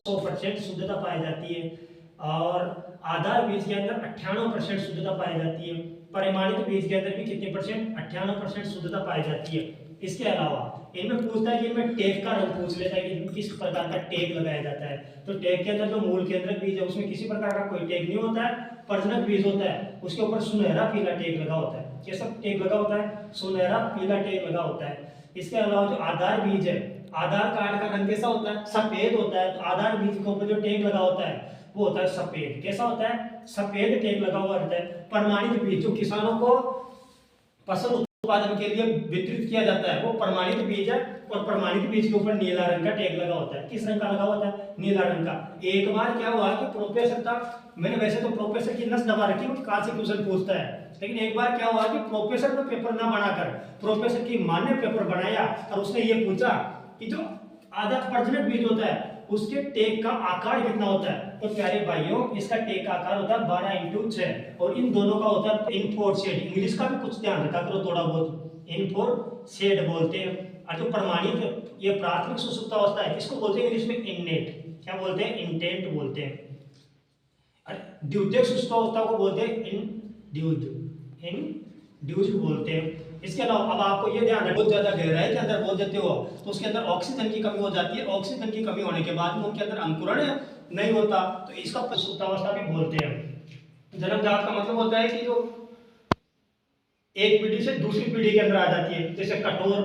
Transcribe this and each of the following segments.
100% शुद्धता पाई जाती है, और आधार बीज के अंदर 98% शुद्धता पाई जाती है। परिमाणित बीज के अंदर भी कितने परसेंट? 98% शुद्धता पाई जाती है। इसके अलावा इनमें पूछता है कि इनमें टेक का रंग पूछ लेता है कि किस प्रकार का टेक लगाया जाता है। तो टेक के अंदर जो मूल केंद्रक बीज है उसमें किसी प्रकार का कोई टेक नहीं होता है। प्रजनक बीज होता है, उसके ऊपर सुनहरा पीला टेक लगा होता है। कैसा टेक लगा होता है? सुनहरा पीला टेक लगा होता है। इसके अलावा जो आधार बीज है, आधार कार्ड का रंग कैसा होता है? सफेद होता है। तो आधार बीज के ऊपर जो टेक लगा होता है वो होता है सफेद। कैसा होता है? सफेद टेक लगा हुआ रहता है। प्रमाणित बीज जो किसानों को फसल उत्पादन के लिए वितरित किया जाता है वो प्रमाणित बीज है, और प्रमाणित बीज के ऊपर नीला रंग का टैग लगा होता है। किस रंग का लगा होता है? नीला रंग का। एक बार क्या हुआ कि प्रोफेसर था, मैंने वैसे तो प्रोफेसर की नस दबा रखी है, कहां से क्वेश्चन पूछता है, लेकिन एक बार क्या हुआ कि प्रोफेसर ने पेपर ना बनाकर प्रोफेसर की मां ने पेपर बनाया, और उसने ये पूछा कि जो आधा प्रजनक बीज होता है उसके टेक का आकार कितना होता है। तो प्यारे भाइयों, इसका टेक का आकार होता है 12x6, और इन दोनों का होता है इन फोर शेड। इंग्लिश का भी कुछ ध्यान रखा करो थोड़ा बहुत। इन फोर शेड बोलते हैं। और जो प्रमाणित ये प्राथमिक सुसुप्तावस्था है इसको बोलते हैं इंग्लिश में इननेट। क्या बोलते हैं? इंटेंट बोलते हैं। और द्वितीयक सुसुप्तावस्था को बोलते हैं इंड्यूस्ड बोलते हैं। इसके अलावा अब आपको ये ध्यान रखना, बहुत ज्यादा गहराई के अंदर बोल देते हो तो उसके अंदर ऑक्सीजन की कमी हो जाती है। ऑक्सीजन की कमी होने के बाद में उनके अंदर अंकुरण नहीं होता, तो इसका सुसुप्तावस्था भी बोलते हैं। जन्मजात का मतलब होता है कि जो एक पीढ़ी से दूसरी पीढ़ी के अंदर आ जाती है। जैसे कठोर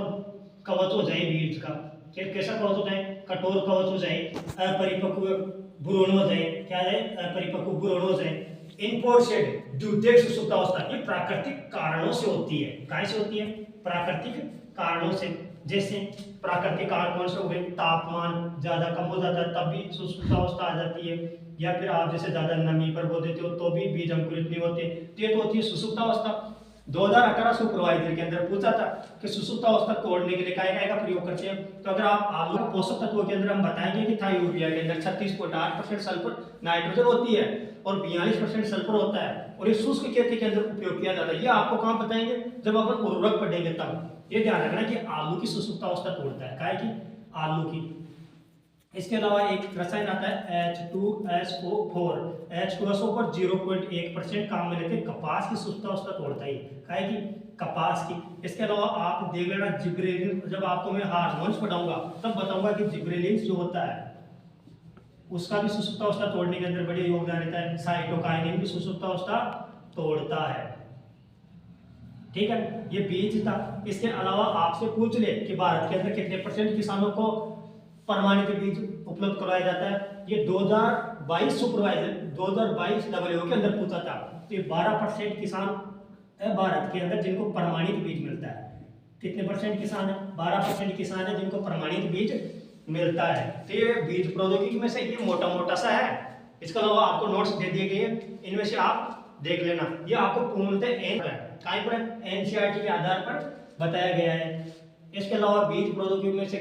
कवच हो जाए बीज का, कैसा कवच हो जाए? कठोर कवच हो जाए, अपरिपक्व भ्रूण हो जाए, क्या है? अपरिपक्व भ्रूण हो जाए। इनपोर्टेड द्वितीयक सुसुप्तावस्था ये प्राकृतिक कारणों से होती है। कहां से होती है? प्राकृतिक कारणों से। जैसे प्राकृतिक कारण कौन से हो गए? तापमान ज्यादा कम हो जाता है तब भी सुसुप्तावस्था आ जाती है, या फिर आप जैसे ज्यादा नमी पर बो देते हो तो भी बीज अंकुरित नहीं होते, तो ये तो होती है सुसुप्तावस्था। 2018 सुपरवाइजर के अंदर पूछा था कि सुसुप्तावस्था तोड़ने के लिए क्या का प्रयोग करते हैं। तो अगर आप आलू के पोषक तत्वों के अंदर हम बताएंगे कि था यूरिया के अंदर 36.8% सल्फर नाइट्रोजन होती है और 42% सल्फर होता है, और ये शुष्क खेती के अंदर उपयोग किया जाता है। ये आपको कहाँ बताएंगे? जब अपन उर्वरक पढ़ेंगे तब। ये ध्यान रखना कि आलू की सुसुप्तावस्था तोड़ता है, काय की? आलू की। इसके अलावा एक रसायन आता है H2SO4। H2SO पर 0.1% काम में लेते कपास की सुसुप्तावस्था तोड़ता है, काहे की? कपास की। इसके अलावा आप देख लेना जिब्रेलिन, जब आपको मैं हार्मोन्स पढ़ाऊंगा तब बताऊंगा कि जिब्रेलिन जो होता है उसका भी सुसुप्तावस्था तोड़ने के अंदर बड़े योगदान रहता है। साइटोकाइनिन भी सुसुप्तावस्था तोड़ता है। ठीक है, ये बीज था। इसके अलावा आपसे पूछ ले कि भारत के अंदर कितने परसेंट किसानों को प्रमाणित बीज उपलब्ध करवाया जाता है। ये 2022 सुपरवाइजर 2022 डब्ल्यूओ के अंदर पूछा था। तो ये 12% किसान है भारत के अंदर जिनको प्रमाणित बीज मिलता है। कितने परसेंट किसान है? 12% किसान है जिनको प्रमाणित बीज मिलता है। तो ये बीज प्रौद्योगिकी में से ये मोटा मोटा सा है। इसके अलावा आपको नोट्स दे दिए गए हैं, इनमें से आप देख लेना। ये आपको पूर्णतः एनसीईआरटी के आधार पर बताया गया है। इसके अलावा बीज प्रौद्योगिकी में से